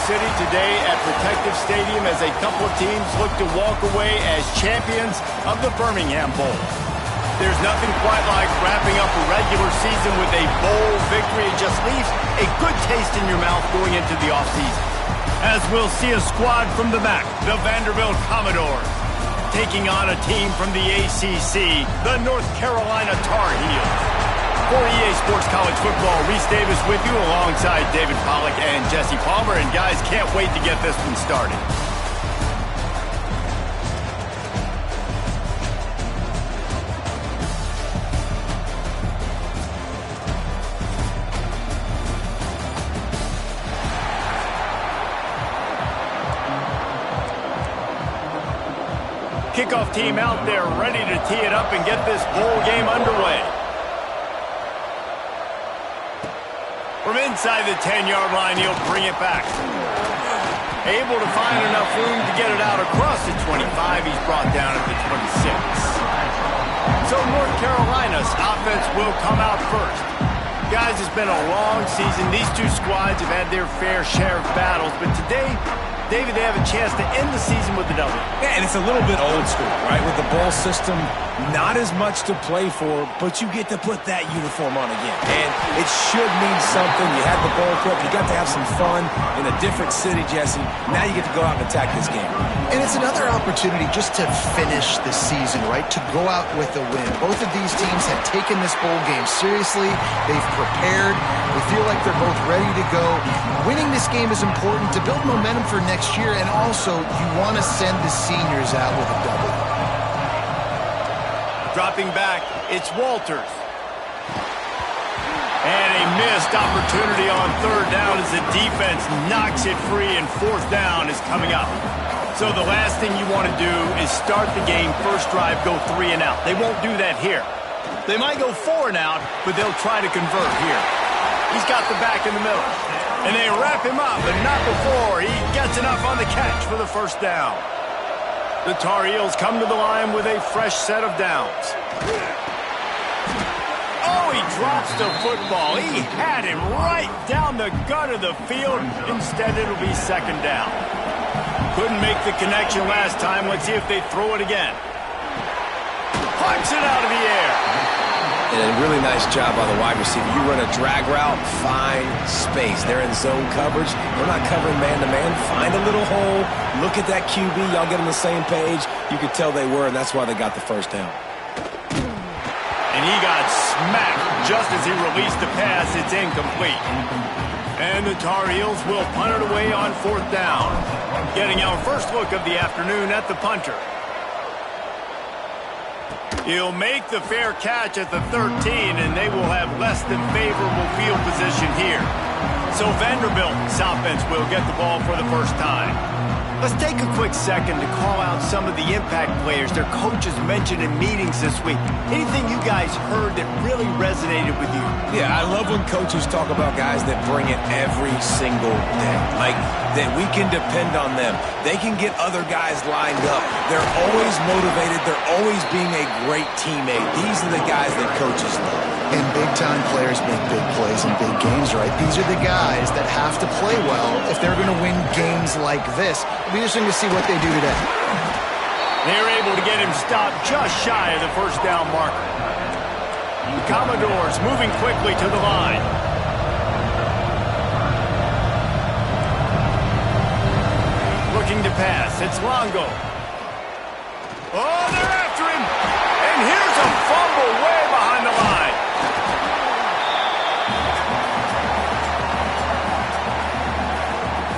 City today at Protective Stadium as a couple of teams look to walk away as champions of the Birmingham Bowl. There's nothing quite like wrapping up a regular season with a bowl victory. It just leaves a good taste in your mouth going into the offseason. As we'll see a squad from the back, the Vanderbilt Commodores, taking on a team from the ACC, the North Carolina Tar Heels. For EA Sports College Football, Reese Davis with you alongside David Pollack and Jesse Palmer. And guys, can't wait to get this one started. Kickoff team out there ready to tee it up and get this bowl game underway. From inside the 10-yard line, he'll bring it back. Able to find enough room to get it out across the 25. He's brought down at the 26. So North Carolina's offense will come out first. Guys, it's been a long season. These two squads have had their fair share of battles, but today, David, they have a chance to end the season with a W. Yeah, and it's a little bit old school, right? With the bowl system, not as much to play for, but you get to put that uniform on again. And it should mean something. You had the bowl prep. You got to have some fun in a different city, Jesse. Now you get to go out and attack this game. And it's another opportunity just to finish the season, right? To go out with a win. Both of these teams have taken this bowl game seriously. They've prepared. They feel like they're both ready to go. Winning this game is important to build momentum for next year, and also you want to send the seniors out with a W. Dropping back, it's Walters. And a missed opportunity on third down as the defense knocks it free, and fourth down is coming up. So the last thing you want to do is start the game, first drive, go 3 and out. They won't do that here. They might go 4 and out, but they'll try to convert here. He's got the back in the middle. And they wrap him up, but not before he gets enough on the catch for the first down. The Tar Heels come to the line with a fresh set of downs. Oh, he drops the football. He had him right down the gut of the field. Instead, it'll be second down. Couldn't make the connection last time. Let's see if they throw it again. Punch it out of the air. And a really nice job by the wide receiver. You run a drag route, find space. They're in zone coverage. They're not covering man-to-man. Find a little hole. Look at that QB. Y'all get on the same page. You could tell they were, and that's why they got the first down. And he got smacked just as he released the pass. It's incomplete. And the Tar Heels will punt it away on fourth down. Getting our first look of the afternoon at the punter. He'll make the fair catch at the 13, and they will have less than favorable field position here. So Vanderbilt's offense will get the ball for the first time. Let's take a quick second to call out some of the impact players their coaches mentioned in meetings this week. Anything you guys heard that really resonated with you? Yeah, I love when coaches talk about guys that bring it every single day. Like, that we can depend on them. They can get other guys lined up. They're always motivated. They're always being a great teammate. These are the guys that coaches love. And big-time players make big plays in big games, right? These are the guys that have to play well if they're going to win games like this. It'll be interesting to see what they do today. They're able to get him stopped just shy of the first down marker. The Commodores moving quickly to the line. Looking to pass. It's Longo. Oh, they're after him. And here's a fumble way behind the line.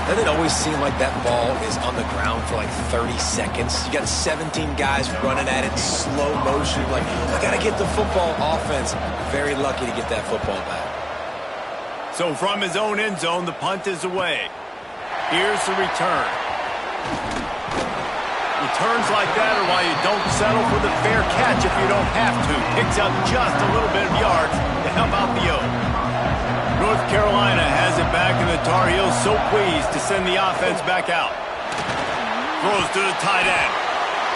Doesn't it always seem like that ball is on the ground for like 30 seconds? You got 17 guys running at it, slow motion. Like, I got to get the football. Offense, very lucky to get that football back. So from his own end zone, the punt is away. Here's the return. Returns like that are why you don't settle for the fair catch if you don't have to. Picks up just a little bit of yards to help out the O. North Carolina has it back, and the Tar Heels so pleased to send the offense back out. Throws to the tight end.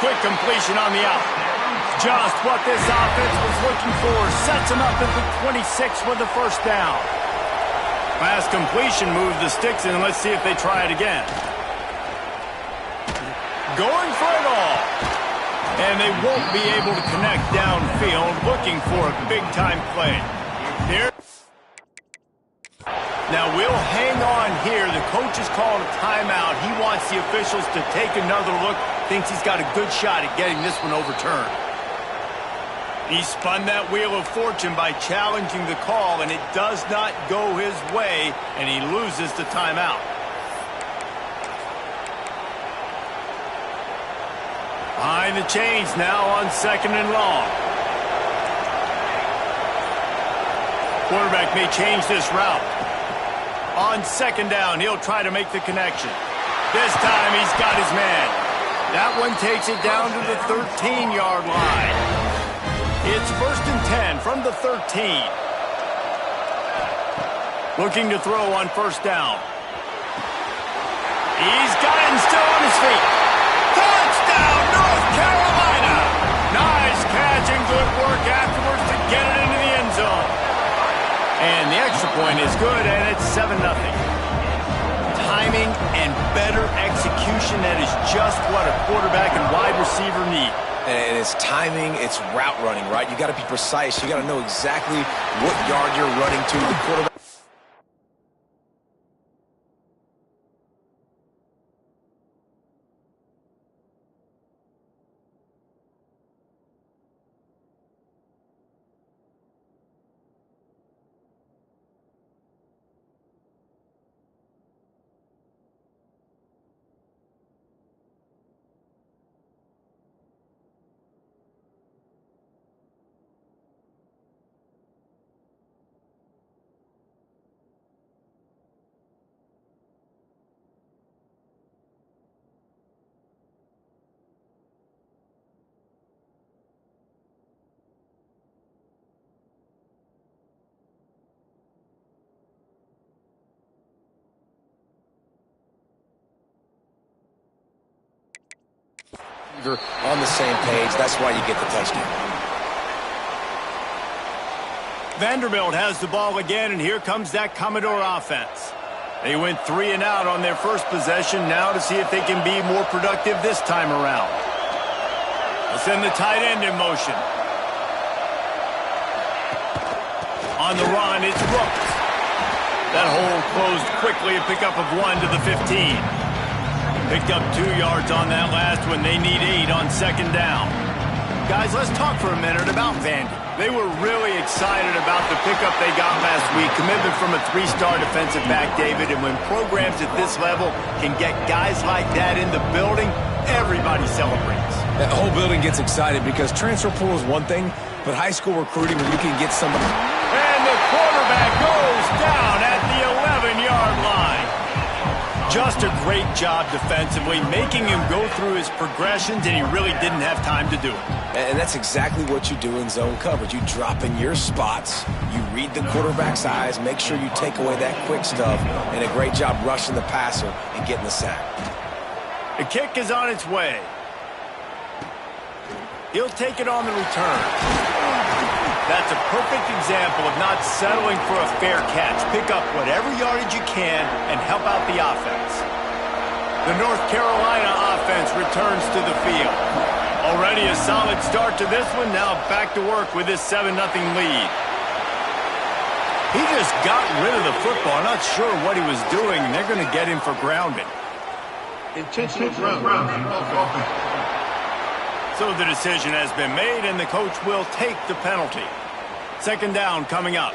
Quick completion on the out. Just what this offense was looking for. Sets him up at the 26 with the first down. Fast completion moves the sticks in. Let's see if they try it again. Going for it all. And they won't be able to connect downfield, looking for a big-time play. Here. Now we'll hang on here. The coach has called a timeout. He wants the officials to take another look. Thinks he's got a good shot at getting this one overturned. He spun that wheel of fortune by challenging the call, and it does not go his way, and he loses the timeout. Behind the chains now on 2nd and long. Quarterback may change this route. On 2nd down, he'll try to make the connection. This time he's got his man. That one takes it down to the 13-yard line. It's 1st and 10 from the 13. Looking to throw on 1st down. He's got it and still on his feet. Touchdown, North Carolina! Nice catch and good work afterwards to get it into the end zone. And the extra point is good, and it's 7-0. Timing and better execution, that is just what a quarterback and wide receiver need. And it's timing, it's route running, right? You got to be precise. You got to know exactly what yard you're running to. The quarterback. On the same page. That's why you get the touchdown. Vanderbilt has the ball again, and here comes that Commodore offense. They went 3 and out on their first possession, now to see if they can be more productive this time around. They'll send the tight end in motion. On the run, it's Brooks. That hole closed quickly, a pickup of 1 to the 15. Picked up 2 yards on that last one. They need 8 on 2nd down. Guys, let's talk for a minute about Vandy. They were really excited about the pickup they got last week. Commitment from a 3-star defensive back, David. And when programs at this level can get guys like that in the building, everybody celebrates. The whole building gets excited because transfer pool is one thing, but high school recruiting, when you can get somebody. And the quarterback goes down at the 11-yard line. Just a great job defensively, making him go through his progressions, and he really didn't have time to do it. And that's exactly what you do in zone coverage. You drop in your spots, you read the quarterback's eyes, make sure you take away that quick stuff, and a great job rushing the passer and getting the sack. The kick is on its way. He'll take it on the return. That's a perfect example of not settling for a fair catch. Pick up whatever yardage you can and help out the offense. The North Carolina offense returns to the field. Already a solid start to this one. Now back to work with this 7-0 lead. He just got rid of the football. I'm not sure what he was doing, and they're going to get him for grounding. Intentional grounding. So the decision has been made, and the coach will take the penalty. 2nd down coming up.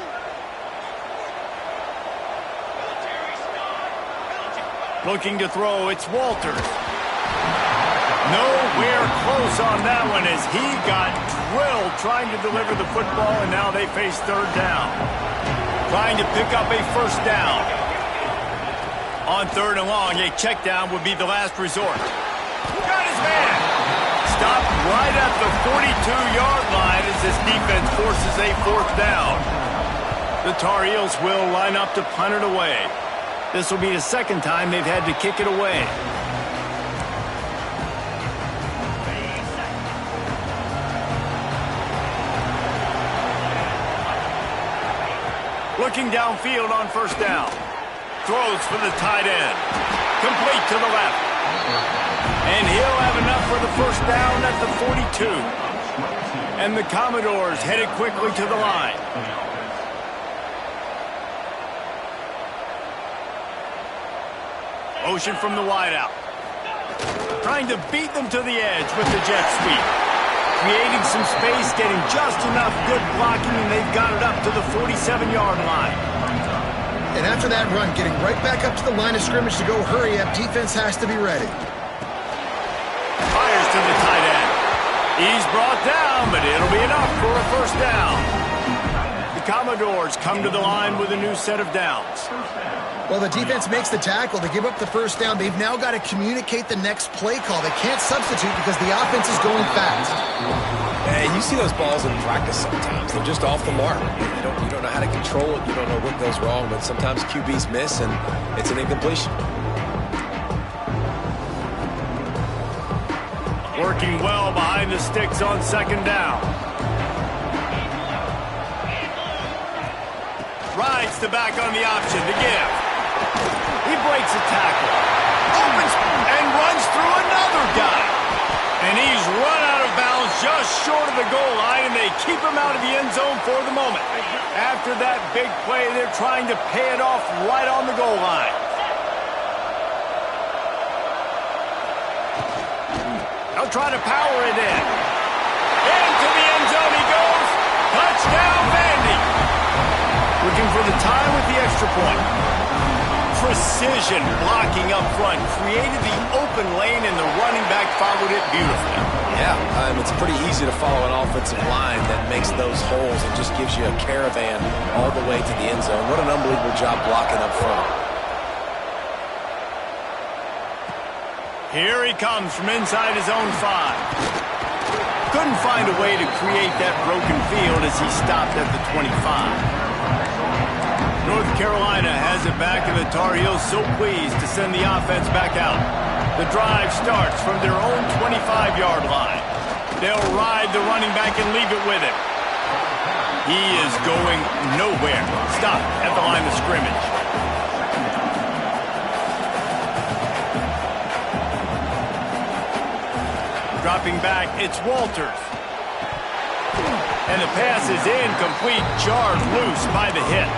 Looking to throw, it's Walters. Nowhere close on that one as he got drilled trying to deliver the football, and now they face 3rd down. Trying to pick up a 1st down. On 3rd and long, a check down would be the last resort. Got his man. Stopped right at the 42-yard line as this defense forces a 4th down. The Tar Heels will line up to punt it away. This will be the 2nd time they've had to kick it away. Looking downfield on first down. Throws for the tight end. Complete to the left. And he'll have enough for the first down at the 42. And the Commodores headed quickly to the line. Motion from the wideout. Trying to beat them to the edge with the jet sweep. Creating some space, getting just enough good blocking, and they've got it up to the 47-yard line. And after that run, getting right back up to the line of scrimmage to go hurry up, defense has to be ready. Fires to the tight end. He's brought down, but it'll be enough for a first down. The Commodores come to the line with a new set of downs. Well, the defense makes the tackle. They give up the first down. They've now got to communicate the next play call. They can't substitute because the offense is going fast. And you see those balls in practice sometimes. They're just off the mark. You don't know how to control it. You don't know what goes wrong, but sometimes QBs miss, and it's an incompletion. Working well behind the sticks on second down. Rides the back on the option to give. He breaks a tackle. Opens and runs through another guy. And he's run out of bounds just short of the goal line, and they keep him out of the end zone for the moment. After that big play, they're trying to pay it off right on the goal line. They'll try to power it in. Into the end zone he goes. Touchdown, Vandy. Looking for the tie with the extra point. Precision blocking up front created the open lane, and the running back followed it beautifully. Yeah, it's pretty easy to follow an offensive line that makes those holes and just gives you a caravan all the way to the end zone. What an unbelievable job blocking up front. Here he comes from inside his own 5. Couldn't find a way to create that broken field as he stopped at the 25. North Carolina has it back, and the Tar Heels so pleased to send the offense back out. The drive starts from their own 25-yard line. They'll ride the running back and leave it with him. He is going nowhere. Stopped at the line of scrimmage. Dropping back, it's Walters. And the pass is incomplete, jarred loose by the hit.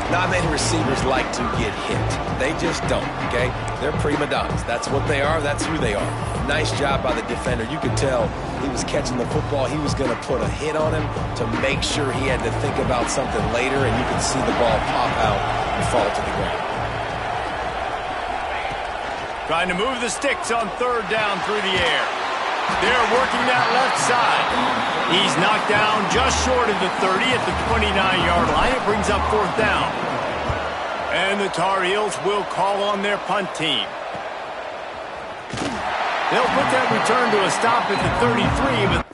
Not many receivers like to get hit. They just don't, okay? They're prima donnas. That's what they are. That's who they are. Nice job by the defender. You could tell he was catching the football. He was going to put a hit on him to make sure he had to think about something later, and you could see the ball pop out and fall to the ground. Trying to move the sticks on third down through the air. They're working that left side. He's knocked down just short of the 30 at the 29-yard line. It brings up fourth down. And the Tar Heels will call on their punt team. They'll put that return to a stop at the 33, but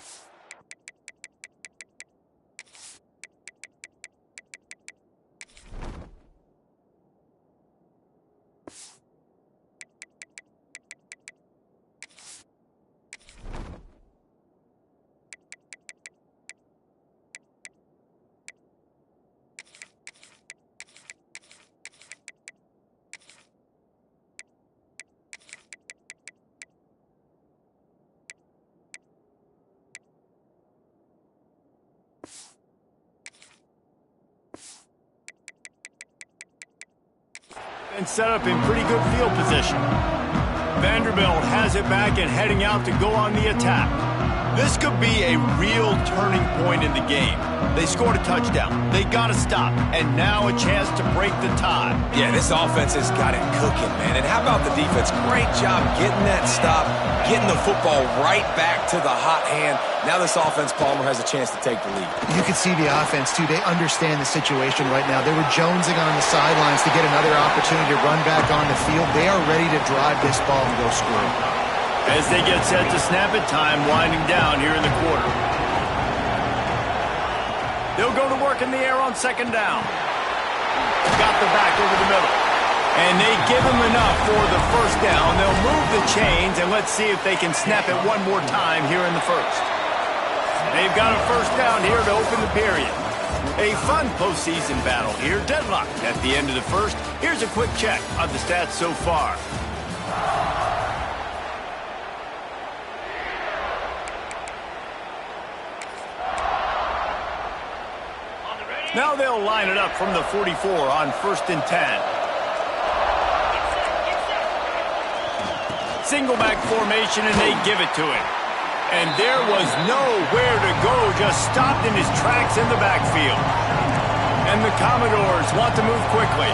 and set up in pretty good field position. Vanderbilt has it back and heading out to go on the attack. This could be a real turning point in the game. They scored a touchdown. They got to stop. And now a chance to break the tie. Yeah, this offense has got it cooking, man. And how about the defense? Great job getting that stop, getting the football right back to the hot hand. Now this offense, Palmer, has a chance to take the lead. You can see the offense, too. They understand the situation right now. They were jonesing on the sidelines to get another opportunity to run back on the field. They are ready to drive this ball and go score. As they get set to snap it, time winding down here in the quarter. They'll go to work in the air on second down. Got the back over the middle. And they give him enough for the first down. They'll move the chains, and let's see if they can snap it one more time here in the first. They've got a first down here to open the period. A fun postseason battle here. Deadlock at the end of the first. Here's a quick check of the stats so far. Now they'll line it up from the 44 on 1st and 10. Single back formation, and they give it to him. And there was nowhere to go, just stopped in his tracks in the backfield. And the Commodores want to move quickly.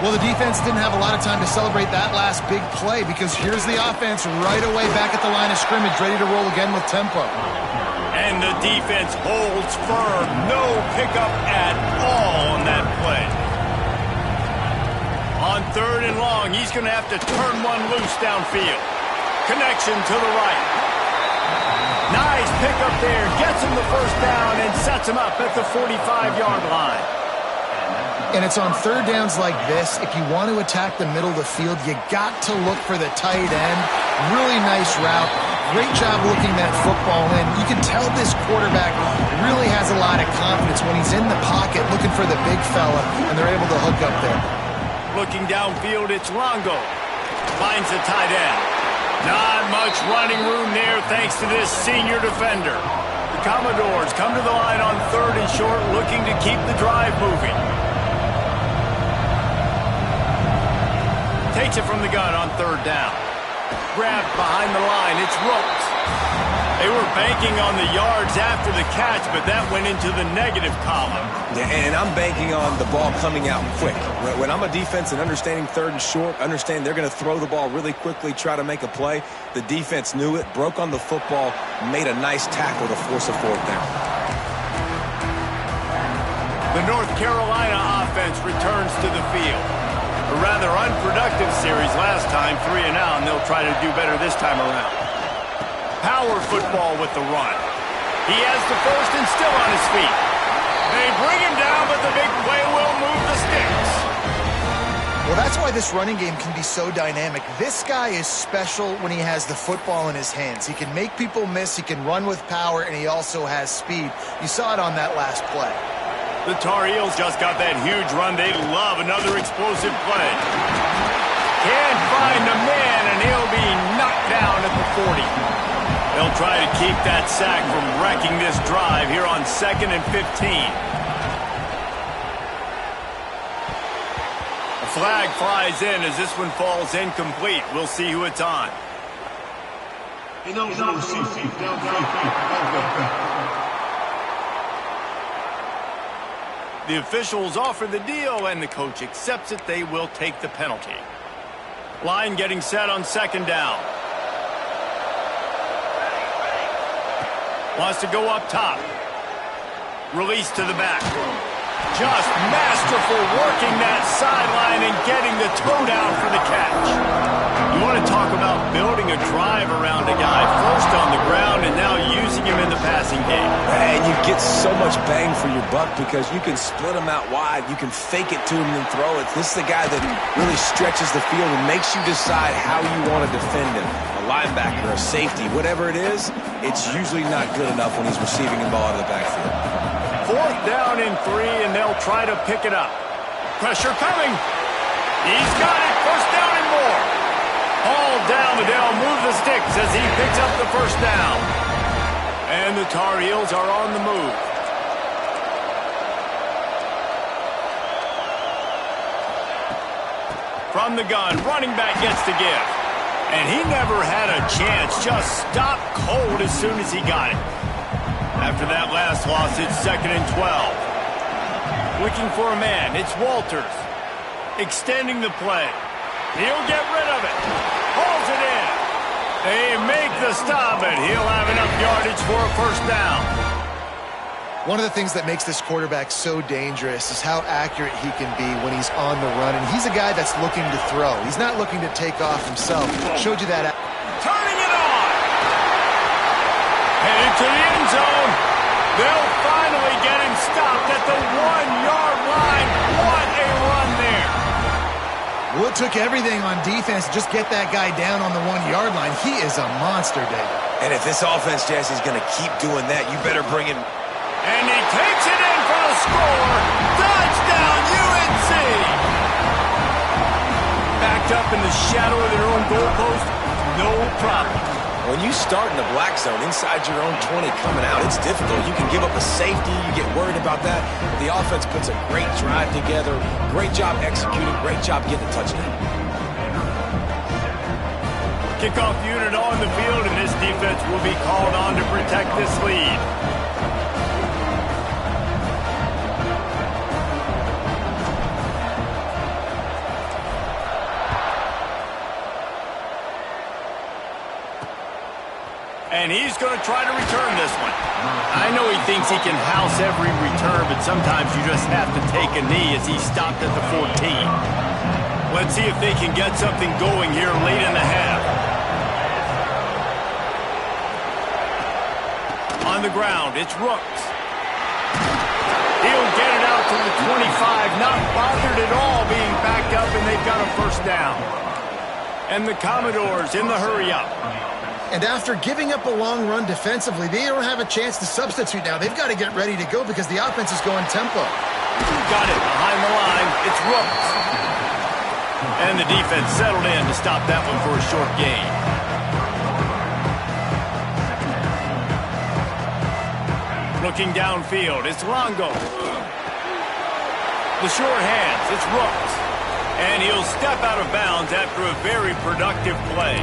Well, the defense didn't have a lot of time to celebrate that last big play because here's the offense right away back at the line of scrimmage, ready to roll again with tempo. And the defense holds firm. No pickup at all on that play. On 3rd and long, he's going to have to turn one loose downfield. Connection to the right. Nice pickup there. Gets him the first down and sets him up at the 45-yard line. And it's on 3rd downs like this. If you want to attack the middle of the field, you got to look for the tight end. Really nice route. Great job looking that football in. You can tell this quarterback really has a lot of confidence when he's in the pocket looking for the big fella, and they're able to hook up there. Looking downfield, it's Longo. Finds the tight end. Not much running room there thanks to this senior defender. The Commodores come to the line on 3rd and short, looking to keep the drive moving. Takes it from the gun on 3rd down. Grabbed behind the line. It's Ropes. They were banking on the yards after the catch, but that went into the negative column. Yeah, and I'm banking on the ball coming out quick. When I'm a defense and understanding 3rd and short, understand they're going to throw the ball really quickly, try to make a play. The defense knew it, broke on the football, made a nice tackle to force a 4th down. The North Carolina offense returns to the field. A rather unproductive series last time, 3-0, and they'll try to do better this time around. Power football with the run. He has the first and still on his feet. They bring him down, but the big play will move the sticks. Well, that's why this running game can be so dynamic. This guy is special when he has the football in his hands. He can make people miss, he can run with power, and he also has speed. You saw it on that last play. The Tar Heels just got that huge run. They love another explosive play. Can't find the man, and he'll be knocked down at the 40. They'll try to keep that sack from wrecking this drive here on 2nd and 15. A flag flies in as this one falls incomplete. We'll see who it's on. The officials offer the deal, and the coach accepts it. They will take the penalty. Line getting set on 2nd down. Wants to go up top. Release to the back. Just masterful working that sideline and getting the toe down for the catch. You want to talk about building a drive around a guy first on the ground and now using him in the passing game. And you get so much bang for your buck because you can split him out wide. You can fake it to him and throw it. This is the guy that really stretches the field and makes you decide how you want to defend him. A linebacker, a safety, whatever it is, it's usually not good enough when he's receiving the ball out of the backfield. 4th down and 3, and they'll try to pick it up. Pressure coming. He's got it. 1st down and more. All down, but they'll move the sticks as he picks up the 1st down. And the Tar Heels are on the move. From the gun, running back gets the give. And he never had a chance. Just stopped cold as soon as he got it. After that last loss, it's 2nd and 12. Looking for a man. It's Walters. Extending the play. He'll get rid of it. Hauls it in. They make the stop, and he'll have enough yardage for a 1st down. One of the things that makes this quarterback so dangerous is how accurate he can be when he's on the run. And he's a guy that's looking to throw. He's not looking to take off himself. Showed you that. Turning it on. Headed to the end zone. They'll finally get him stopped at the 1-yard line. What a run there. Well, it took everything on defense to just get that guy down on the 1-yard line. He is a monster, David. And if this offense, Jesse's going to keep doing that, you better bring him. And he takes it in for the score. Touchdown, UNC! Backed up in the shadow of their own goalpost, no problem. When you start in the black zone inside your own 20 coming out, it's difficult. You can give up a safety. You get worried about that. The offense puts a great drive together. Great job executing. Great job getting a touchdown. Kickoff unit on the field, and this defense will be called on to protect this lead. And he's going to try to return this one. I know he thinks he can house every return, but sometimes you just have to take a knee as he stopped at the 14. Let's see if they can get something going here late in the half. On the ground, it's Rooks. He'll get it out to the 25, not bothered at all being backed up, and they've got a first down. And the Commodores in the hurry-up. And after giving up a long run defensively, they don't have a chance to substitute now. They've got to get ready to go because the offense is going tempo. Got it behind the line. It's Rooks. And the defense settled in to stop that one for a short gain. Looking downfield, it's Longo. The sure hands, it's Rooks. And he'll step out of bounds after a very productive play.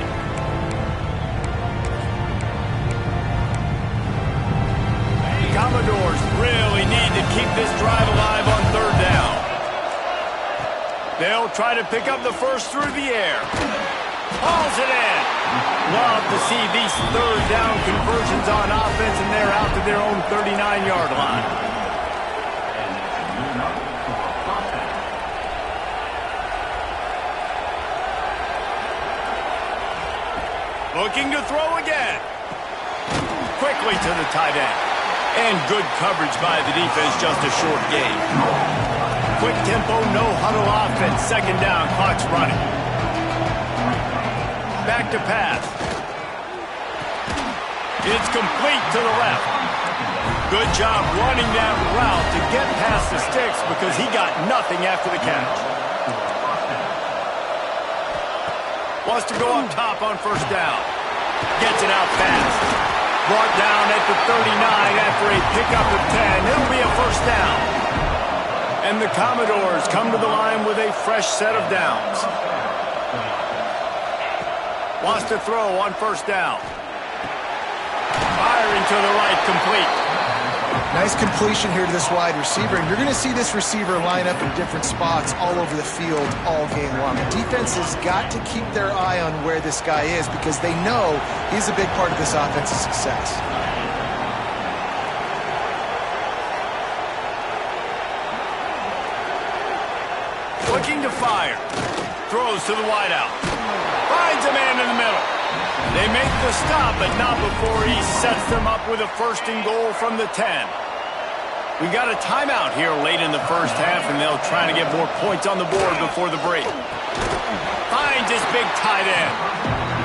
The Commodores really need to keep this drive alive on third down. They'll try to pick up the first through the air. Hauls it in. Love to see these third down conversions on offense, and they're out to their own 39-yard line. Looking to throw again. Quickly to the tight end. And good coverage by the defense, just a short gain. Quick tempo, no huddle offense. Second down, clock's running. Back to pass. It's complete to the left. Good job running that route to get past the sticks because he got nothing after the catch. Wants to go up top on first down. Gets it out fast. Brought down at the 39 after a pickup of 10. It'll be a first down. And the Commodores come to the line with a fresh set of downs. Wants to throw on first down. Firing to the right, complete. Nice completion here to this wide receiver, and you're going to see this receiver line up in different spots all over the field all game long. The defense has got to keep their eye on where this guy is because they know he's a big part of this offense's success. Looking to fire. Throws to the wideout. Finds a man in the middle. They make the stop, but not before he sets them up with a first and goal from the 10. We got a timeout here late in the first half, and they'll try to get more points on the board before the break. Finds his big tight end.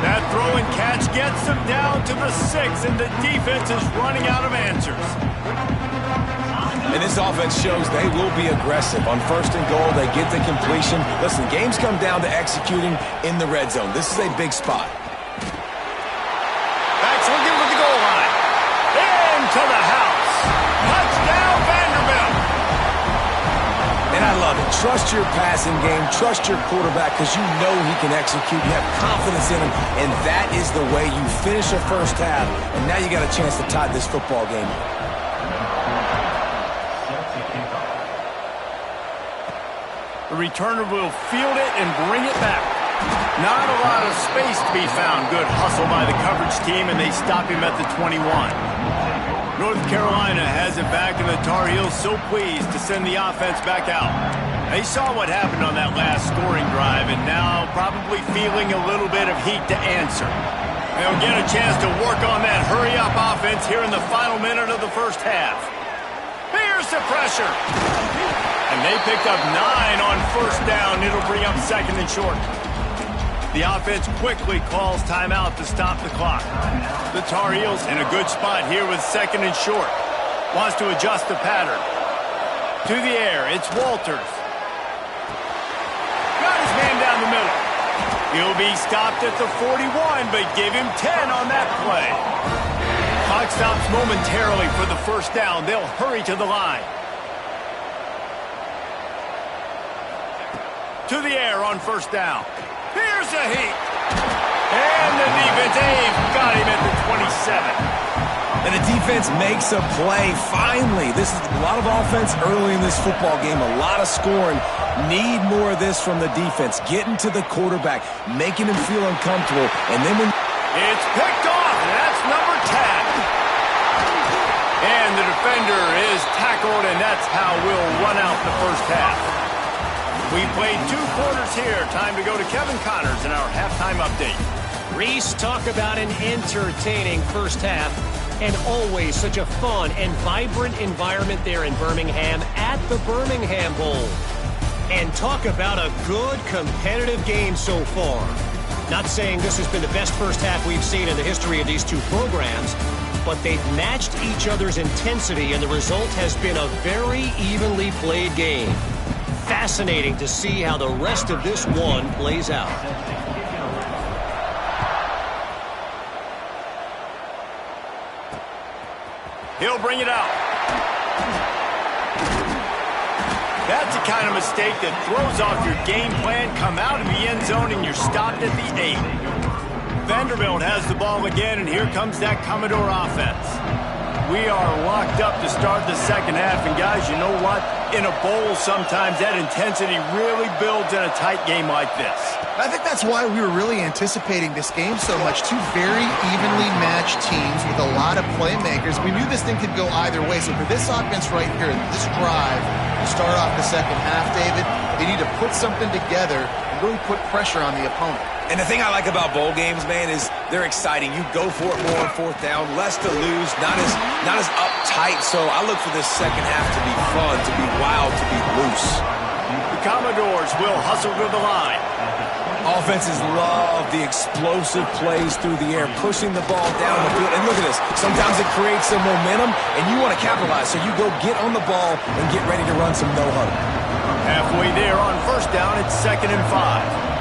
That throw and catch gets them down to the 6, and the defense is running out of answers. And this offense shows they will be aggressive. On first and goal, they get the completion. Listen, games come down to executing in the red zone. This is a big spot. Backs looking with the goal line. Into the house. Touchdown, Vanderbilt. And I love it. Trust your passing game. Trust your quarterback because you know he can execute. You have confidence in him, and that is the way you finish a first half. And now you got a chance to tie this football game up. The returner will field it and bring it back. Not a lot of space to be found. Good hustle by the coverage team, and they stop him at the 21. North Carolina has it back, and the Tar Heels so pleased to send the offense back out. They saw what happened on that last scoring drive, and now probably feeling a little bit of heat to answer. They'll get a chance to work on that hurry-up offense here in the final minute of the first half. Here's the pressure. And they picked up 9 on first down. It'll bring up second and short. The offense quickly calls timeout to stop the clock. The Tar Heels in a good spot here with second and short. Wants to adjust the pattern. To the air, it's Walters. Got his man down the middle. He'll be stopped at the 41, but give him 10 on that play. Clock stops momentarily for the first down. They'll hurry to the line. To the air on first down. Here's a heat. And the defense, they've got him at the 27. And the defense makes a play, finally. This is a lot of offense early in this football game, a lot of scoring. Need more of this from the defense. Getting to the quarterback, making him feel uncomfortable. And then when... It's picked off, and that's number 10. And the defender is tackled, and that's how we'll run out the first half. We played 2 quarters here. Time to go to Kevin Connors in our halftime update. Reese, talk about an entertaining first half. And always such a fun and vibrant environment there in Birmingham at the Birmingham Bowl. And talk about a good competitive game so far. Not saying this has been the best first half we've seen in the history of these 2 programs, but they've matched each other's intensity, and the result has been a very evenly played game. Fascinating to see how the rest of this one plays out. He'll bring it out. That's the kind of mistake that throws off your game plan. Come out of the end zone and you're stopped at the 8. Vanderbilt has the ball again, and here comes that Commodore offense. We are locked up to start the second half, and guys, you know what? In a bowl, sometimes that intensity really builds in a tight game like this. I think that's why we were really anticipating this game so much. 2 very evenly matched teams with a lot of playmakers. We knew this thing could go either way. So for this offense right here, this drive, to start off the second half, David, they need to put something together and really put pressure on the opponent. And the thing I like about bowl games, man, is they're exciting. You go for it more on fourth down, less to lose, not as uptight. So I look for this second half to be fun, to be wild, to be loose. The Commodores will hustle to the line. Offenses love the explosive plays through the air, pushing the ball down the field. And look at this. Sometimes it creates some momentum, and you want to capitalize. So you go get on the ball and get ready to run some no-huddle. Halfway there on first down, it's 2nd and 5.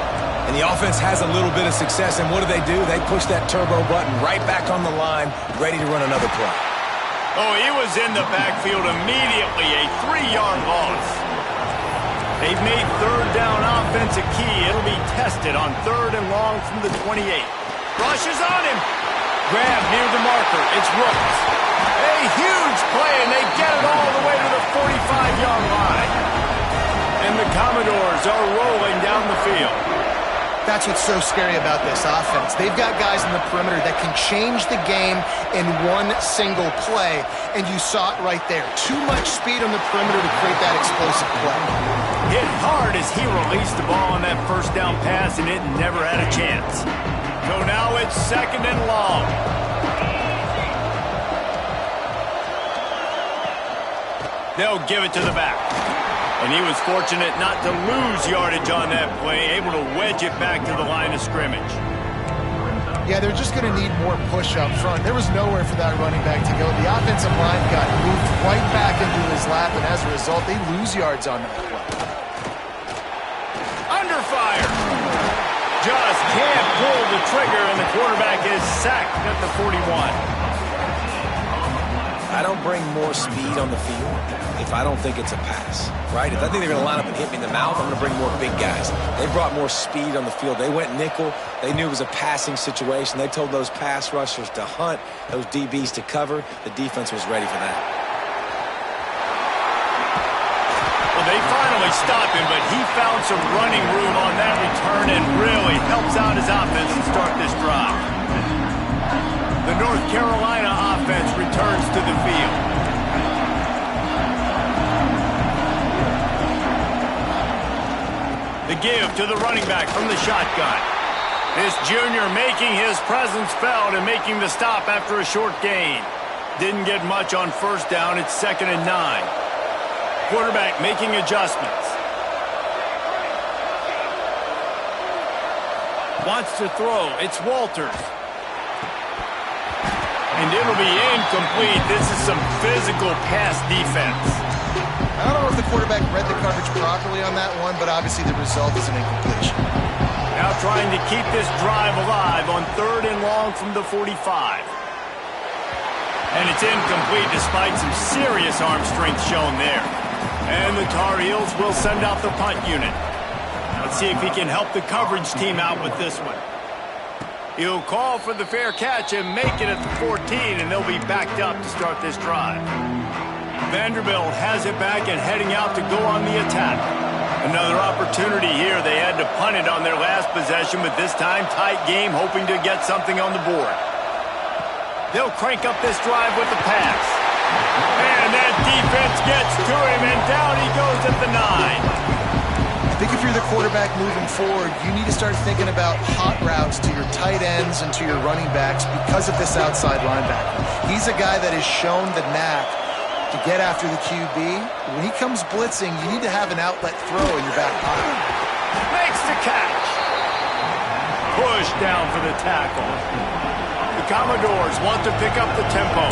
And the offense has a little bit of success, and what do? They push that turbo button right back on the line, ready to run another play. Oh, he was in the backfield immediately, a 3-yard loss. They've made third down offense a key. It'll be tested on 3rd and long from the 28. Rushes on him. Grab near the marker. It's Rooks. A huge play, and they get it all the way to the 45-yard line. And the Commodores are rolling down the field. That's what's so scary about this offense. They've got guys in the perimeter that can change the game in one single play, and you saw it right there. Too much speed on the perimeter to create that explosive play. Hit hard as he released the ball on that first down pass, and it never had a chance. So now it's 2nd and long. They'll give it to the back. And he was fortunate not to lose yardage on that play, able to wedge it back to the line of scrimmage. Yeah, they're just going to need more push up front. There was nowhere for that running back to go. The offensive line got moved right back into his lap, and as a result, they lose yards on that play. Under fire. Just can't pull the trigger, and the quarterback is sacked at the 41. I don't bring more speed on the field if I don't think it's a pass, right? If I think they're going to line up and hit me in the mouth, I'm going to bring more big guys. They brought more speed on the field. They went nickel. They knew it was a passing situation. They told those pass rushers to hunt, those DBs to cover. The defense was ready for that. Well, they finally stopped him, but he found some running room on that return and really helps out his offense to start this drive. The North Carolina offense returns to the field. The give to the running back from the shotgun. This junior making his presence felt and making the stop after a short gain. Didn't get much on first down. It's 2nd and 9. Quarterback making adjustments. Wants to throw. It's Walters. And it'll be incomplete. This is some physical pass defense. I don't know if the quarterback read the coverage properly on that one, but obviously the result is an incompletion. Now trying to keep this drive alive on 3rd and long from the 45. And it's incomplete despite some serious arm strength shown there. And the Tar Heels will send out the punt unit. Let's see if he can help the coverage team out with this one. He'll call for the fair catch and make it at the 14, and they'll be backed up to start this drive. Vanderbilt has it back and heading out to go on the attack. Another opportunity here. They had to punt it on their last possession, but this time tight game, hoping to get something on the board. They'll crank up this drive with the pass. And that defense gets to him, and down he goes at the 9. I think if you're the quarterback moving forward, you need to start thinking about hot routes to your tight ends and to your running backs because of this outside linebacker. He's a guy that has shown the knack to get after the QB. When he comes blitzing, you need to have an outlet throw in your back pocket. Makes the catch. Push down for the tackle. The Commodores want to pick up the tempo.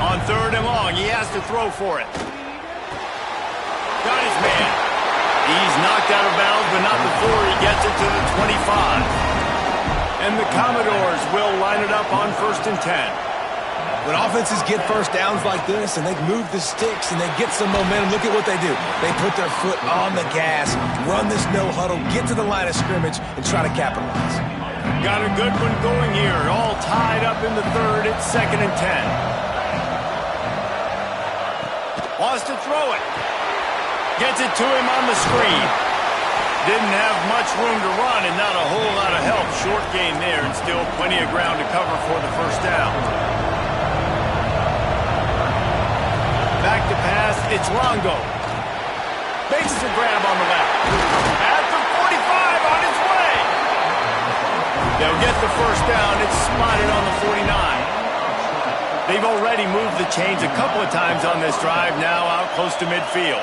On 3rd and long, he has to throw for it. Got his man. He's knocked out of bounds, but not before he gets it to the 25. And the Commodores will line it up on 1st and 10. When offenses get first downs like this and they move the sticks and they get some momentum, look at what they do. They put their foot on the gas, run this no huddle, get to the line of scrimmage, and try to capitalize. Got a good one going here. All tied up in the 3rd. It's 2nd and 10. Wants to throw it. Gets it to him on the screen. Didn't have much room to run and not a whole lot of help. Short gain there and still plenty of ground to cover for the 1st down. Back to pass. It's Longo. Makes a grab on the left. At the 45 on his way. They'll get the 1st down. It's spotted on the 49. They've already moved the chains a couple of times on this drive, now out close to midfield.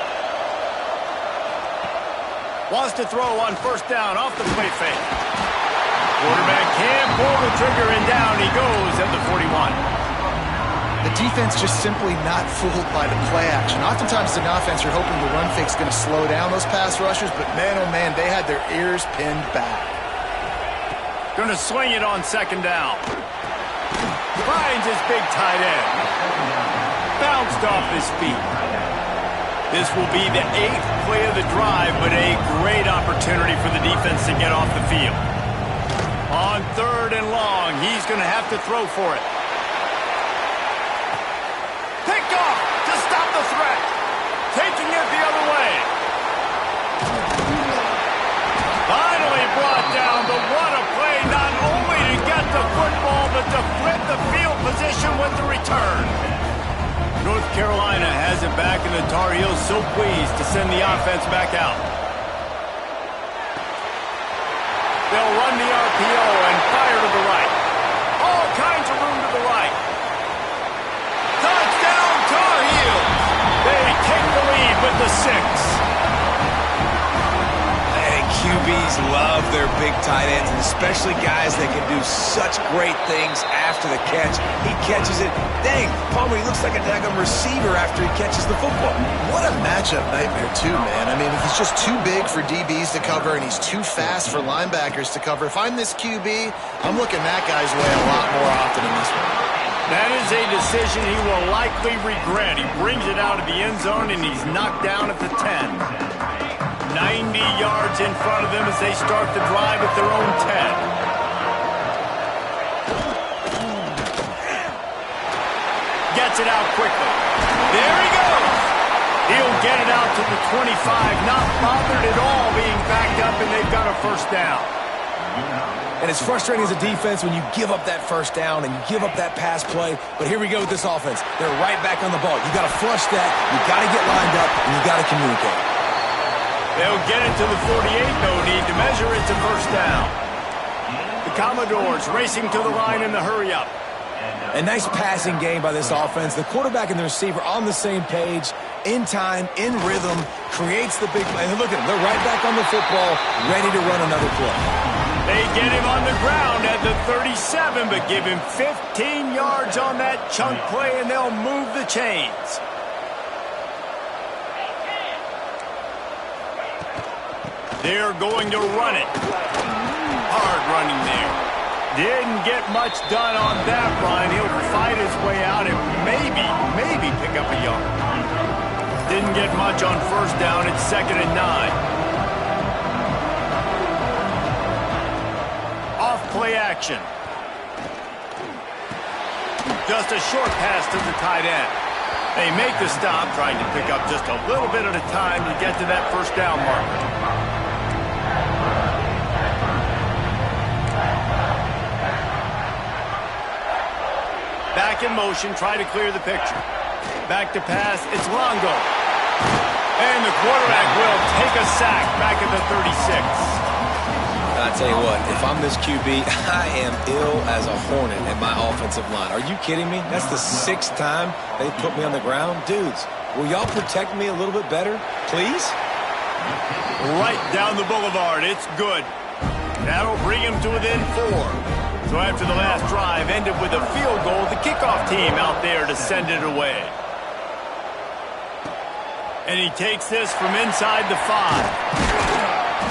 Wants to throw on 1st down off the play fake. Quarterback can't pull the trigger, and down he goes at the 41. The defense just simply not fooled by the play action. Oftentimes as an offense, you're hoping the run fake's going to slow down those pass rushers, but man, oh man, they had their ears pinned back. Going to swing it on 2nd down. Finds his big tight end. Bounced off his feet. This will be the 8th play of the drive, but a great opportunity for the defense to get off the field. On 3rd and long, he's going to have to throw for it. Picked off to stop the threat. Taking it the other way. Finally brought down, but what a play, not only to get the football, but to flip the field position with the return. North Carolina has it back, and the Tar Heels so pleased to send the offense back out. They'll run the RPO and fire to the right. All kinds of room to the right. Touchdown, Tar Heels! They take the lead with the 6. QBs love their big tight ends, and especially guys that can do such great things after the catch. He catches it. Dang, Palmer, he looks like a daggone receiver after he catches the football. What a matchup nightmare, too, man. I mean, he's just too big for DBs to cover, and he's too fast for linebackers to cover. If I'm this QB, I'm looking that guy's way a lot more often in this one. That is a decision he will likely regret. He brings it out of the end zone, and he's knocked down at the 10. 90 yards in front of them as they start the drive at their own 10. Gets it out quickly. There he goes. He'll get it out to the 25. Not bothered at all being backed up, and they've got a 1st down. And it's frustrating as a defense when you give up that 1st down and you give up that pass play. But here we go with this offense. They're right back on the ball. You got to flush that. You got to get lined up, and you got to communicate. They'll get it to the 48, no need to measure it to 1st down. The Commodores racing to the line in the hurry-up. A nice passing game by this offense. The quarterback and the receiver on the same page, in time, in rhythm, creates the big play. And look at them, they're right back on the football, ready to run another play. They get him on the ground at the 37, but give him 15 yards on that chunk play, and they'll move the chains. They're going to run it. Hard running there. Didn't get much done on that run. He'll fight his way out and maybe pick up a yard. Didn't get much on first down. It's 2nd and 9. Play action. Just a short pass to the tight end. They make the stop, trying to pick up just a little bit at a time to get to that first down marker. Back in motion, try to clear the picture. Back to pass, it's Longo. And the quarterback will take a sack back at the 36. I tell you what, if I'm this QB, I am ill as a hornet at my offensive line. Are you kidding me? That's the 6th time they put me on the ground. Dudes, will y'all protect me a little bit better, please? Right down the boulevard. It's good. That'll bring him to within 4. So after the last drive ended with a field goal, the kickoff team out there to send it away. And he takes this from inside the 5.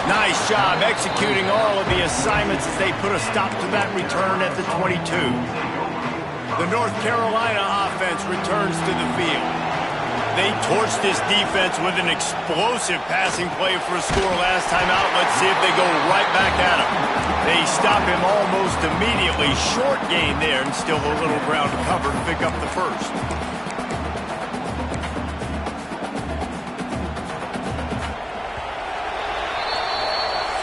Nice job executing all of the assignments as they put a stop to that return at the 22. The North Carolina offense returns to the field. They torched this defense with an explosive passing play for a score last time out. Let's see if they go right back at him. They stop him almost immediately. Short gain there and still a little ground to cover to pick up the first.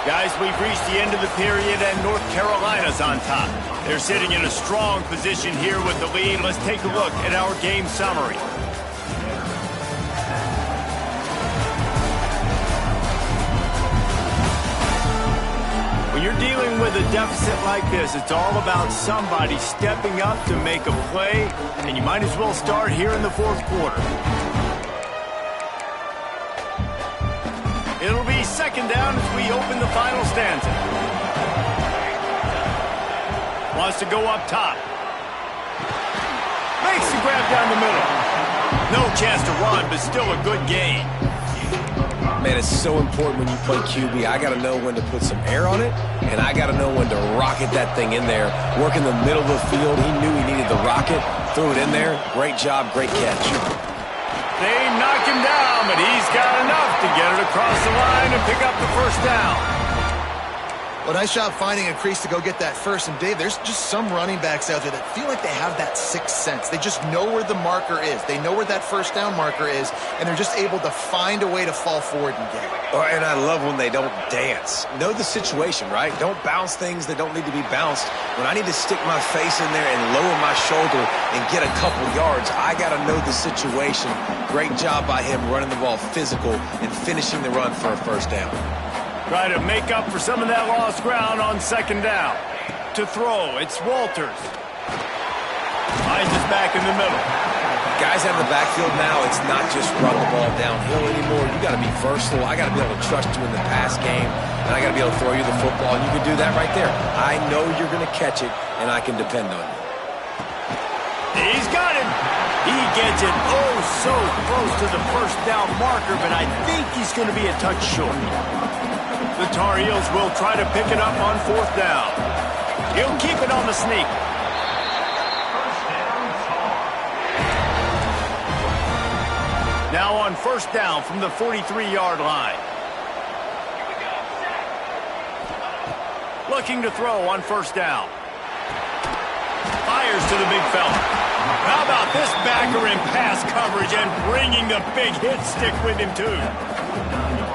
Guys, we've reached the end of the period, and North Carolina's on top. They're sitting in a strong position here with the lead. Let's take a look at our game summary. When you're dealing with a deficit like this, it's all about somebody stepping up to make a play, and you might as well start here in the 4th quarter. It'll be 2nd down as we open the final stanza. Wants to go up top. Makes the grab down the middle. No chance to run, but still a good gain. Man, it's so important when you play QB. I got to know when to put some air on it, and I got to know when to rocket that thing in there. Work in the middle of the field. He knew he needed the rocket. Threw it in there. Great job, great catch. They knock him down, but he's got enough to get it across the line and pick up the first down. Well, nice job finding a crease to go get that first. And, Dave, there's just some running backs out there that feel like they have that 6th sense. They just know where the marker is. They know where that first down marker is, and they're just able to find a way to fall forward and get it. Oh, and I love when they don't dance. Know the situation, right? Don't bounce things that don't need to be bounced. When I need to stick my face in there and lower my shoulder and get a couple yards, I got to know the situation. Great job by him running the ball physical and finishing the run for a first down. Try to make up for some of that lost ground on 2nd down. To throw, it's Walters. Finds us back in the middle. Guys out of the backfield now, it's not just run the ball downhill anymore. You got to be versatile. I got to be able to trust you in the pass game, and I got to be able to throw you the football, and you can do that right there. I know you're going to catch it, and I can depend on you. He's got him. He gets it oh so close to the first down marker, but I think he's going to be a touch short. The Tar Heels will try to pick it up on 4th down. He'll keep it on the sneak. Now on 1st down from the 43-yard line. Looking to throw on 1st down. Fires to the big fella. How about this backer in pass coverage and bringing the big hit stick with him too.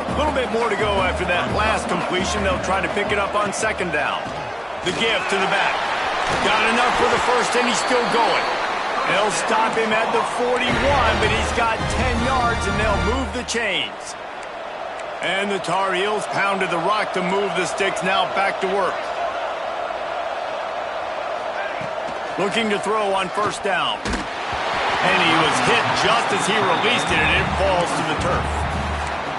A little bit more to go after that last completion. They'll try to pick it up on 2nd down. The give to the back. Got enough for the first, and he's still going. They'll stop him at the 41, but he's got 10 yards, and they'll move the chains. And the Tar Heels pounded the rock to move the sticks. Now back to work. Looking to throw on 1st down. And he was hit just as he released it, and it falls to the turf.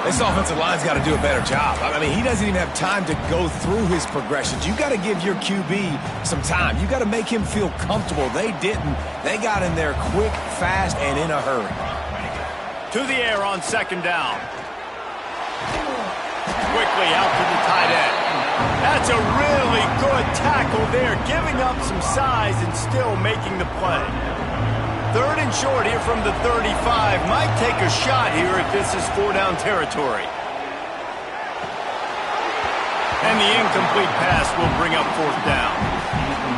This offensive line's got to do a better job. I mean, he doesn't even have time to go through his progressions. You got to give your QB some time. You got to make him feel comfortable. They didn't. They got in there quick, fast, and in a hurry. To the air on second down. Quickly out to the tight end. That's a really good tackle there, giving up some size and still making the play. Third and short here from the 35. Might take a shot here if this is 4-down territory. And the incomplete pass will bring up fourth down.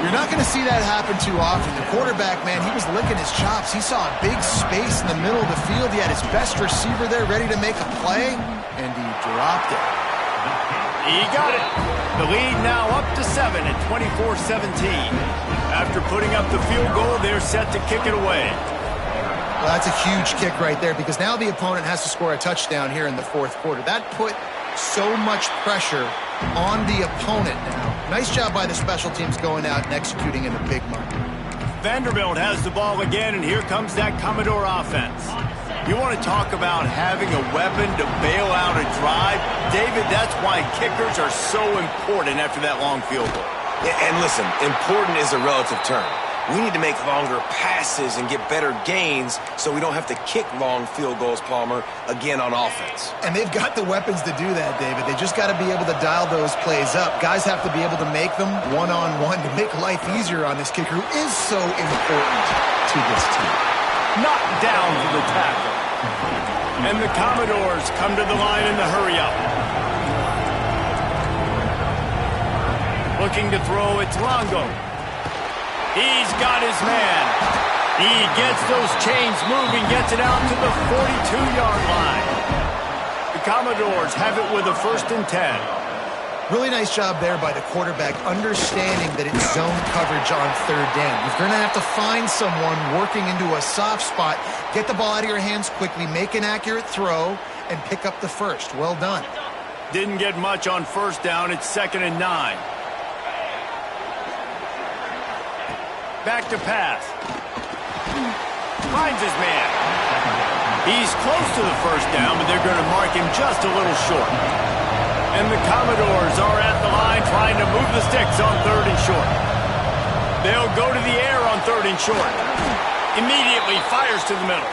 You're not going to see that happen too often. The quarterback, man, he was licking his chops. He saw a big space in the middle of the field. He had his best receiver there ready to make a play, and he dropped it. He got it. The lead now up to 7 at 24-17. After putting up the field goal, they're set to kick it away. Well, that's a huge kick right there because now the opponent has to score a touchdown here in the fourth quarter. That put so much pressure on the opponent now. Nice job by the special teams going out and executing in a big moment. Vanderbilt has the ball again, and here comes that Commodore offense. You want to talk about having a weapon to bail out a drive? David, that's why kickers are so important after that long field goal. Yeah, and listen, important is a relative term. We need to make longer passes and get better gains so we don't have to kick long field goals, Palmer, again on offense. And they've got the weapons to do that, David. They just got to be able to dial those plays up. Guys have to be able to make them one-on-one to make life easier on this kicker who is so important to this team. Knocked down for the tackle. And the Commodores come to the line in the hurry-up. Looking to throw, it's Longo. He's got his man. He gets those chains moving, gets it out to the 42-yard line. The Commodores have it with a 1st and 10. Really nice job there by the quarterback, understanding that it's zone coverage on third down. You're going to have to find someone working into a soft spot, get the ball out of your hands quickly, make an accurate throw, and pick up the first. Well done. Didn't get much on 1st down. It's 2nd and 9. Back to pass. Finds his man. He's close to the 1st down, but they're going to mark him just a little short. And the Commodores are at the line trying to move the sticks on 3rd and short. They'll go to the air on 3rd and short. Immediately fires to the middle.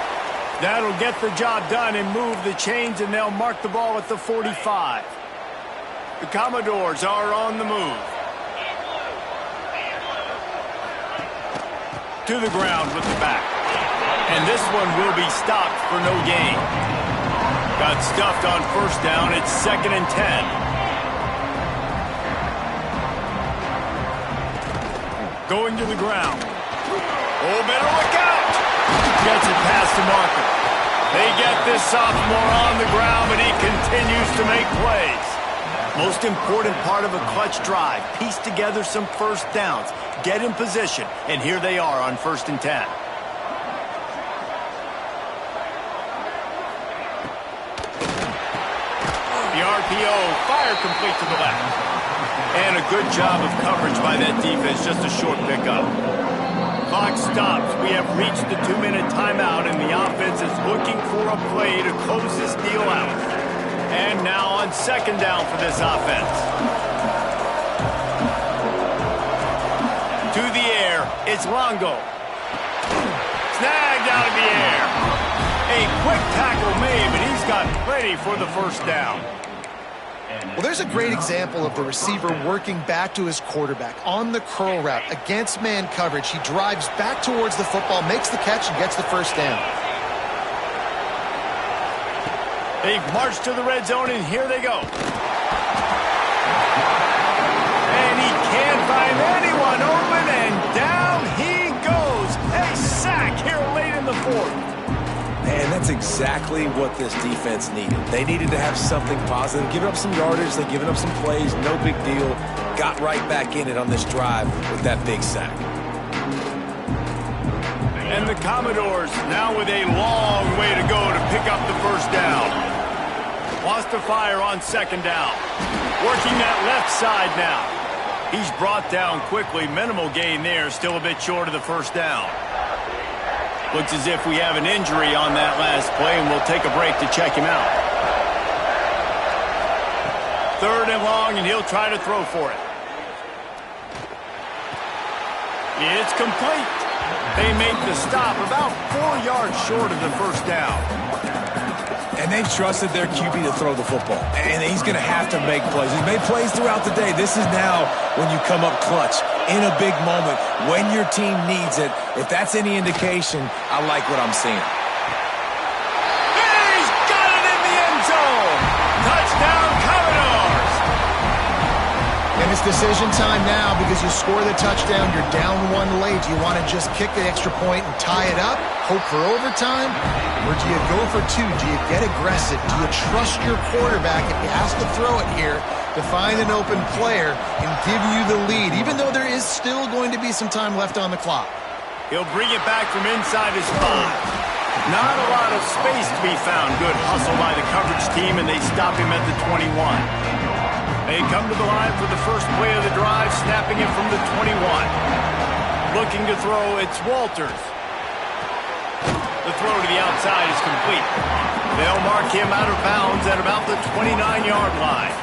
That'll get the job done and move the chains, and they'll mark the ball at the 45. The Commodores are on the move. To the ground with the back. And this one will be stopped for no gain. Got stuffed on 1st down. It's 2nd and 10. Going to the ground. Oh, better look out. Gets it past the marker. They get this sophomore on the ground, but he continues to make plays. Most important part of a clutch drive. Piece together some 1st downs. Get in position, and here they are on 1st and 10. The RPO, fire complete to the left. And a good job of coverage by that defense, just a short pickup. Clock stops. We have reached the 2-minute timeout, and the offense is looking for a play to close this deal out. And now on 2nd down for this offense. To the air, it's Longo. Snagged out of the air. A quick tackle made, but he's got plenty for the 1st down. Well, there's a great example of the receiver working back to his quarterback on the curl route against man coverage. He drives back towards the football, makes the catch, and gets the 1st down. They've marched to the red zone, and here they go. And he can't find anyone open, and down he goes. A sack here late in the 4th. Man, that's exactly what this defense needed. They needed to have something positive. Giving up some yardage, they've given up some plays, no big deal. Got right back in it on this drive with that big sack. And the Commodores now with a long way to go to pick up the 1st down. Wants to fire on 2nd down. Working that left side now. He's brought down quickly. Minimal gain there. Still a bit short of the 1st down. Looks as if we have an injury on that last play, and we'll take a break to check him out. 3rd and long, and he'll try to throw for it. It's complete. They make the stop about 4 yards short of the first down. And they've trusted their QB to throw the football. And he's going to have to make plays. He's made plays throughout the day. This is now when you come up clutch in a big moment when your team needs it. If that's any indication, I like what I'm seeing. He's got it in the end zone. Touchdown, Commodores. And it's decision time now because you score the touchdown, you're down 1 late. Do you want to just kick the extra point and tie it up, hope for overtime? Or do you go for 2? Do you get aggressive? Do you trust your quarterback if he has to throw it here to find an open player and give you the lead, even though there is still going to be some time left on the clock? He'll bring it back from inside his 5. Not a lot of space to be found. Good hustle by the coverage team, and they stop him at the 21. They come to the line for the first play of the drive, snapping it from the 21. Looking to throw, it's Walters. The throw to the outside is complete. They'll mark him out of bounds at about the 29-yard line.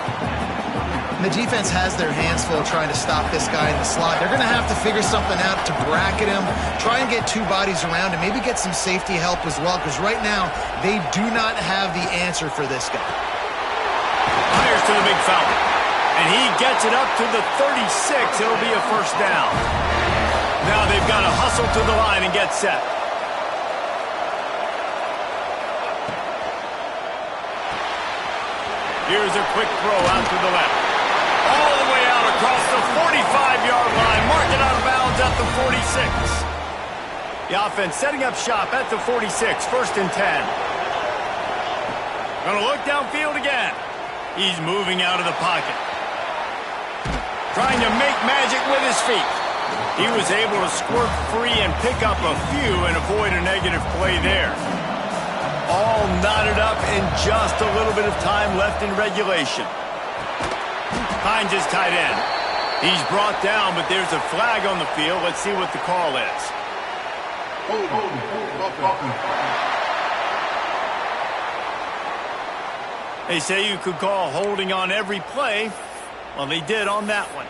The defense has their hands full trying to stop this guy in the slot. They're going to have to figure something out to bracket him, try and get 2 bodies around, and maybe get some safety help as well, because right now they do not have the answer for this guy. Fires to the big foul. And he gets it up to the 36. It'll be a first down. Now they've got to hustle to the line and get set. Here's a quick throw out to the left. All the way out across the 45-yard line. Mark it out of bounds at the 46. The offense setting up shop at the 46. 1st and 10. Going to look downfield again. He's moving out of the pocket. Trying to make magic with his feet. He was able to squirt free and pick up a few and avoid a negative play there. All knotted up and just a little bit of time left in regulation. Hines is tight end. He's brought down, but there's a flag on the field. Let's see what the call is. They say you could call holding on every play. Well, they did on that one.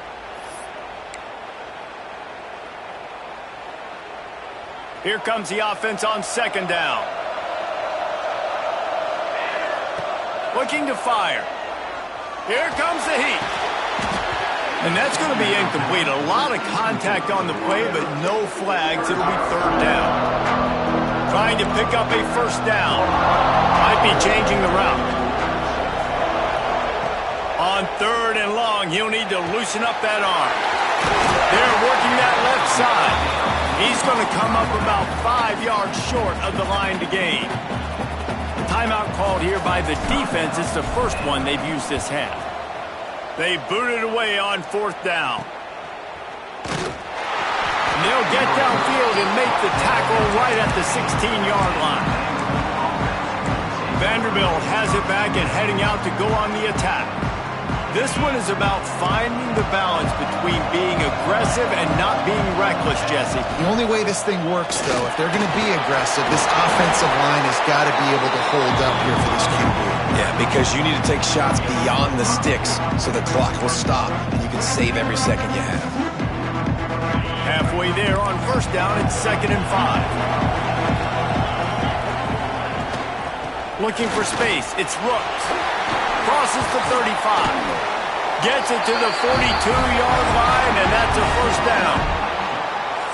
Here comes the offense on 2nd down. Looking to fire. Here comes the heat. And that's going to be incomplete. A lot of contact on the play, but no flags. It'll be 3rd down. Trying to pick up a first down. Might be changing the route. On 3rd and long, he'll need to loosen up that arm. They're working that left side. He's going to come up about 5 yards short of the line to gain. The timeout called here by the defense. It's the first one they've used this half. They boot it away on 4th down. And they'll get downfield and make the tackle right at the 16-yard line. Vanderbilt has it back and heading out to go on the attack. This one is about finding the balance between being aggressive and not being reckless, Jesse. The only way this thing works, though, if they're going to be aggressive, this offensive line has got to be able to hold up here for this QB. Yeah, because you need to take shots beyond the sticks so the clock will stop and you can save every second you have. Halfway there on 1st down, it's 2nd and 5. Looking for space, it's Rooks. Crosses the 35. Gets it to the 42-yard line, and that's a first down.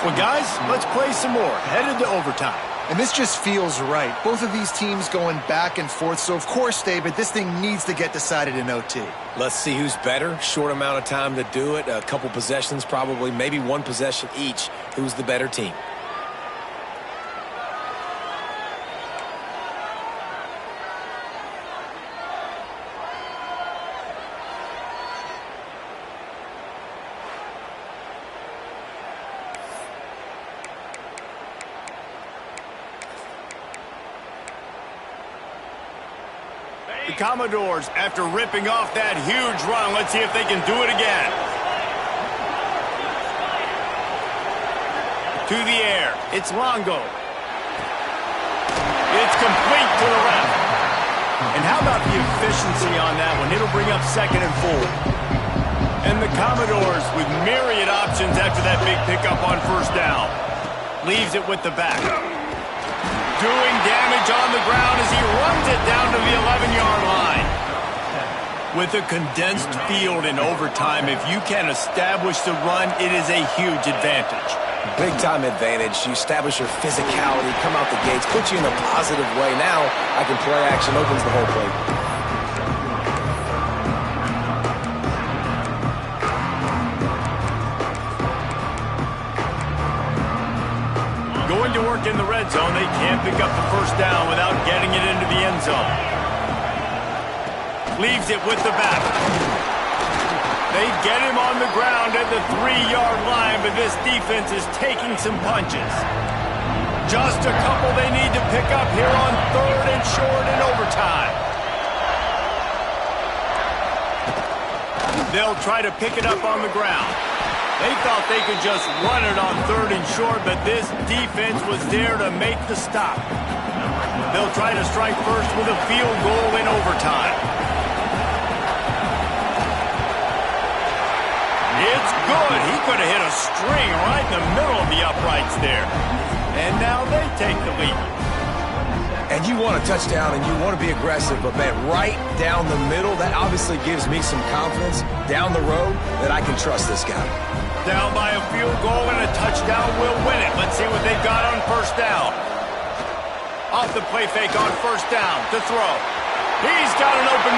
Well, guys, let's play some more. Headed to overtime. And this just feels right. Both of these teams going back and forth, so of course, David, this thing needs to get decided in OT. Let's see who's better. Short amount of time to do it. A couple possessions probably, maybe 1 possession each. Who's the better team? The Commodores, after ripping off that huge run, let's see if they can do it again. To the air, it's Longo. It's complete to the left. And how about the efficiency on that one? It'll bring up 2nd and 4. And the Commodores with myriad options after that big pickup on 1st down. Leaves it with the back. Doing damage on the ground as he runs it down to the 11-yard line. With a condensed field in overtime, if you can establish the run, it is a huge advantage. Big-time advantage. You establish your physicality, come out the gates, put you in a positive way. Now, I can play action, opens the whole play. Going to work in the red zone, they can't pick up the 1st down without getting it into the end zone. Leaves it with the back. They get him on the ground at the 3-yard line, but this defense is taking some punches. Just a couple they need to pick up here on 3rd and short in overtime. They'll try to pick it up on the ground. They thought they could just run it on 3rd and short, but this defense was there to make the stop. They'll try to strike first with a field goal in overtime. It's good. He could have hit a string right in the middle of the uprights there. And now they take the lead. And you want a touchdown and you want to be aggressive, but man, right down the middle, that obviously gives me some confidence down the road that I can trust this guy. Down by a field goal and a touchdown will win it. Let's see what they've got on 1st down. Off the play fake on 1st down to throw. He's got an open